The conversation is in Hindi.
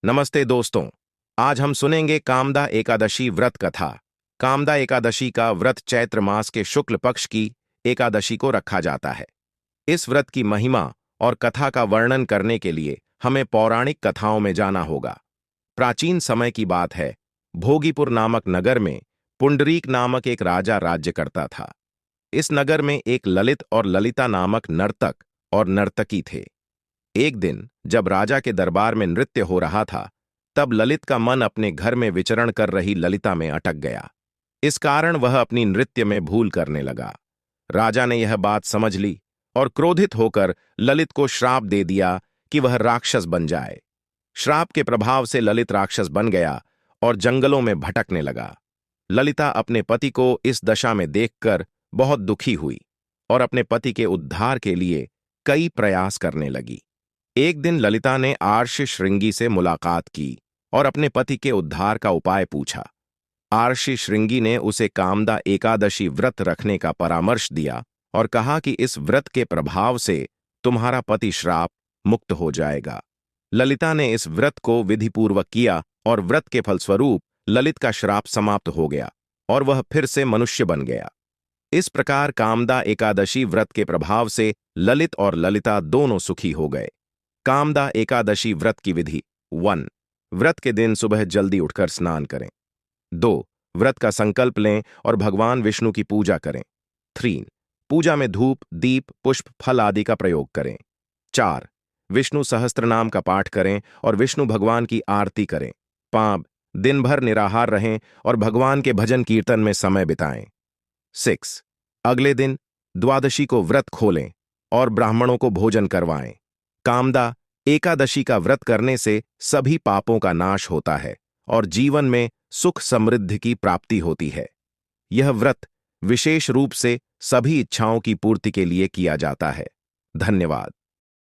नमस्ते दोस्तों। आज हम सुनेंगे कामदा एकादशी व्रत कथा। कामदा एकादशी का व्रत चैत्र मास के शुक्ल पक्ष की एकादशी को रखा जाता है। इस व्रत की महिमा और कथा का वर्णन करने के लिए हमें पौराणिक कथाओं में जाना होगा। प्राचीन समय की बात है। भोगीपुर नामक नगर में पुंडरीक नामक एक राजा राज्य करता था। इस नगर में एक ललित और ललिता नामक नर्तक और नर्तकी थे। एक दिन जब राजा के दरबार में नृत्य हो रहा था, तब ललित का मन अपने घर में विचरण कर रही ललिता में अटक गया। इस कारण वह अपनी नृत्य में भूल करने लगा। राजा ने यह बात समझ ली और क्रोधित होकर ललित को श्राप दे दिया कि वह राक्षस बन जाए। श्राप के प्रभाव से ललित राक्षस बन गया और जंगलों में भटकने लगा। ललिता अपने पति को इस दशा में देखकर बहुत दुखी हुई और अपने पति के उद्धार के लिए कई प्रयास करने लगी। एक दिन ललिता ने आर्ष श्रृंगी से मुलाकात की और अपने पति के उद्धार का उपाय पूछा। आर्षि श्रृंगी ने उसे कामदा एकादशी व्रत रखने का परामर्श दिया और कहा कि इस व्रत के प्रभाव से तुम्हारा पति श्राप मुक्त हो जाएगा। ललिता ने इस व्रत को विधिपूर्वक किया और व्रत के फलस्वरूप ललित का श्राप समाप्त हो गया और वह फिर से मनुष्य बन गया। इस प्रकार कामदा एकादशी व्रत के प्रभाव से ललित और ललिता दोनों सुखी हो गए। कामदा एकादशी व्रत की विधि 1। व्रत के दिन सुबह जल्दी उठकर स्नान करें। 2। व्रत का संकल्प लें और भगवान विष्णु की पूजा करें। 3। पूजा में धूप, दीप, पुष्प, फल आदि का प्रयोग करें। 4। विष्णु सहस्त्रनाम का पाठ करें और विष्णु भगवान की आरती करें। 5। दिन भर निराहार रहें और भगवान के भजन कीर्तन में समय बिताएं। 6। अगले दिन द्वादशी को व्रत खोलें और ब्राह्मणों को भोजन करवाएं। कामदा एकादशी का व्रत करने से सभी पापों का नाश होता है और जीवन में सुख समृद्धि की प्राप्ति होती है। यह व्रत विशेष रूप से सभी इच्छाओं की पूर्ति के लिए किया जाता है। धन्यवाद।